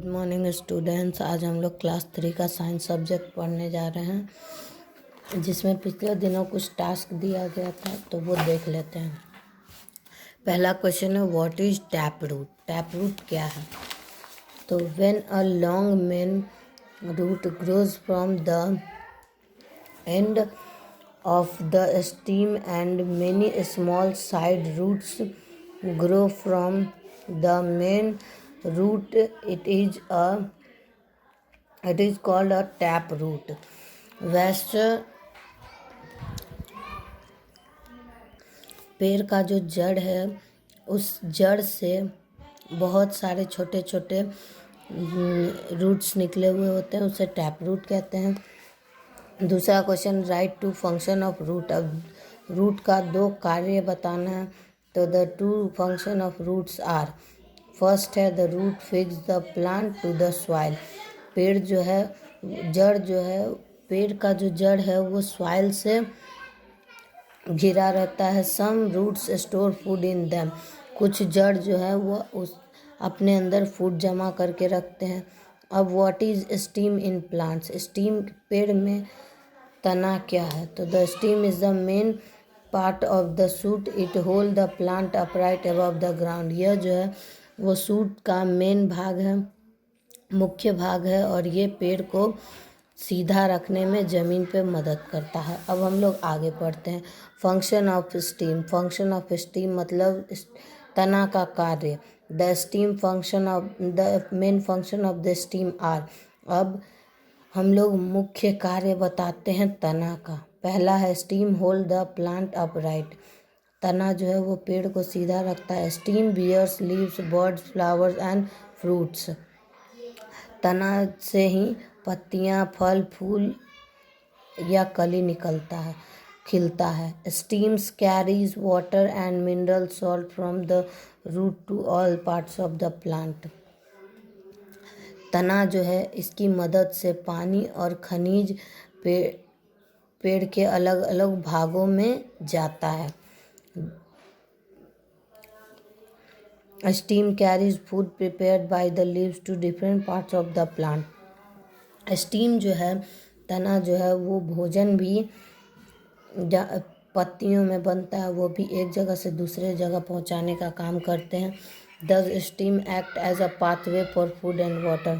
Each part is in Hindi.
Morning students. आज हम लोग क्लास 3 का साइंस सब्जेक्ट पढ़ने जा रहे हैं, जिसमें पिछले दिनों कुछ टास्क दिया गया था, तो वो देख लेते हैं। पहला क्वेश्चन है, what is tap root. Tap root क्या है? तो when a long main root grows from the end of the stem and many small side roots grow from the main root, it is called a tap root. वैसे पेड़ का जो जड़ है, उस जड़ से बहुत सारे छोटे छोटे रूट्स निकले हुए होते हैं, उसे टैप रूट कहते हैं। दूसरा question, write two function of root. अब रूट का 2 कार्य बताना है, तो the 2 function of roots are. First है, the root fix the plant to the soil. पेड़ जो है, जड़ जो है, पेड़ का जो जड़ है वो सॉइल से घिरा रहता है। Some roots store food in them. कुछ जड़ जो है वो उस अपने अंदर फूड जमा करके रखते हैं। अब what is steam in plants. Steam पेड़ में तना क्या है? तो the steam is the main part of the suit, it hold the plant upright above the ground. यह जो है वो सूट का मेन भाग है, मुख्य भाग है, और ये पेड़ को सीधा रखने में ज़मीन पे मदद करता है। अब हम लोग आगे पढ़ते हैं। Function of stem. Function of stem मतलब तना का कार्य। The stem function of the main function of the stem are. अब हम लोग मुख्य कार्य बताते हैं तना का। पहला है, stem hold the plant upright. तना जो है वो पेड़ को सीधा रखता है। Stem bears leaves, birds, flowers and fruits. तना से ही पत्तियां, फल, फूल या कली खिलता है। Stems carries water and mineral salt from the root to all parts of the plant. तना जो है, इसकी मदद से पानी और खनिज पेड़ के अलग अलग भागों में जाता है। Stem carries food prepared by the leaves to different parts of the plant. Stem जो है, तना जो है वो भोजन भी पत्तियों में बनता है, वो भी एक जगह से दूसरे जगह पहुंचाने का काम करते हैं। Does steam act as a pathway for food and water?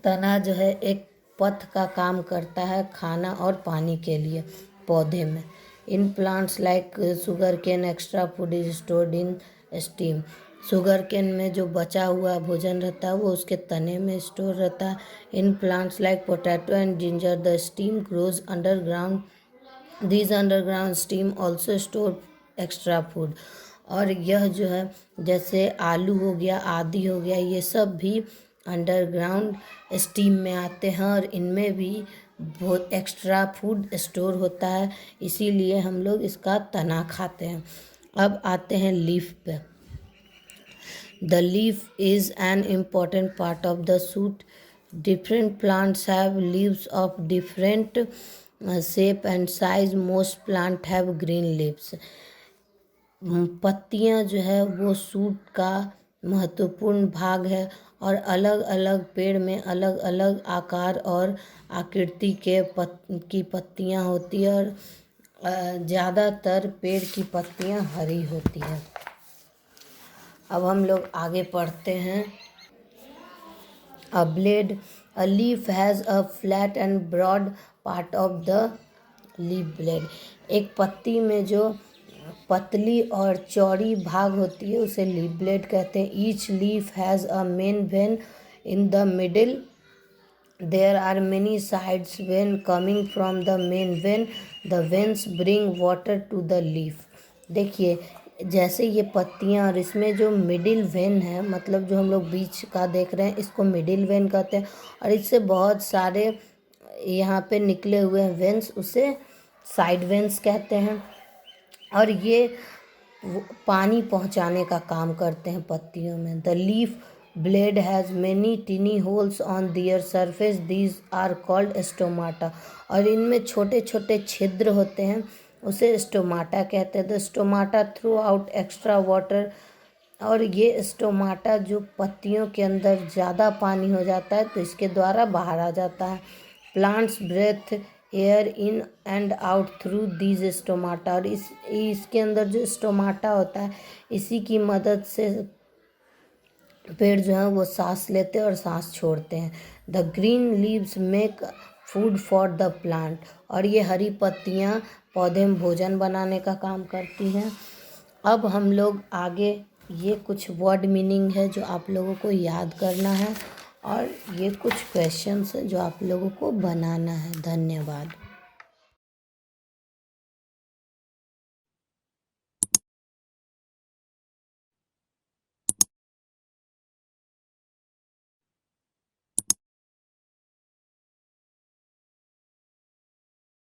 तना जो है एक पथ का काम करता है खाना और पानी के लिए पौधे में। In plants like sugar cane extra food is stored in stem. Sugar cane में जो बचा हुआ भोजन रहता है वो उसके तने में स्टोर रहता है। इन plants like potato and ginger the steam grows underground. This underground steam also store extra food. और यह जो है, जैसे आलू हो गया, आदि हो गया, ये सब भी अंडरग्राउंड स्टीम में आते हैं और इनमें भी बहुत एक्स्ट्रा फूड स्टोर होता है, इसीलिए हम लोग इसका तना खाते हैं। अब आते हैं लीफ पे। The leaf is an important part of the suit. Different plants have leaves of different shape and size. Most plant have green leaves. पत्तियां जो है वो सूट का महत्वपूर्ण भाग है, और अलग अलग पेड़ में अलग अलग आकार और आकृति की पत्तियां होती है, और ज़्यादातर पेड़ की पत्तियां हरी होती है। अब हम लोग आगे पढ़ते हैं। A leaf has a flat and broad part of the leaf blade. एक पत्ती में जो पतली और चौड़ी भाग होती है उसे लीफ ब्लेड कहते हैं। Each leaf has a main vein in the middle. There are many sides vein coming from the main vein. The veins bring water to the leaf. देखिए, जैसे ये पत्तियाँ, और इसमें जो मिडिल वेन है, मतलब जो हम लोग बीच का देख रहे हैं, इसको मिडिल वेन कहते हैं, और इससे बहुत सारे यहाँ पे निकले हुए हैं वेन्स, उसे साइड वेन्स कहते हैं। और ये पानी पहुँचाने का काम करते हैं पत्तियों में। The leaf blade has many tiny holes on their surface, these are called stomata. और इनमें छोटे छोटे छिद्र होते हैं, उसे स्टोमाटा कहते हैं। The stomata through out extra water और ये स्टोमाटा जो पत्तियों के अंदर ज़्यादा पानी हो जाता है तो इसके द्वारा बाहर आ जाता है। Plants breathe air in and out through these stomata, और इसके अंदर जो स्टोमाटा होता है इसी की मदद से पेड़ जो है वो सांस लेते हैं और सांस छोड़ते हैं। The green leaves make food for the plant, और ये हरी पत्तियाँ पौधे में भोजन बनाने का काम करती हैं। अब हम लोग आगे ये कुछ वर्ड मीनिंग है जो आप लोगों को याद करना है, और ये कुछ क्वेश्चंस है जो आप लोगों को बनाना है। धन्यवाद।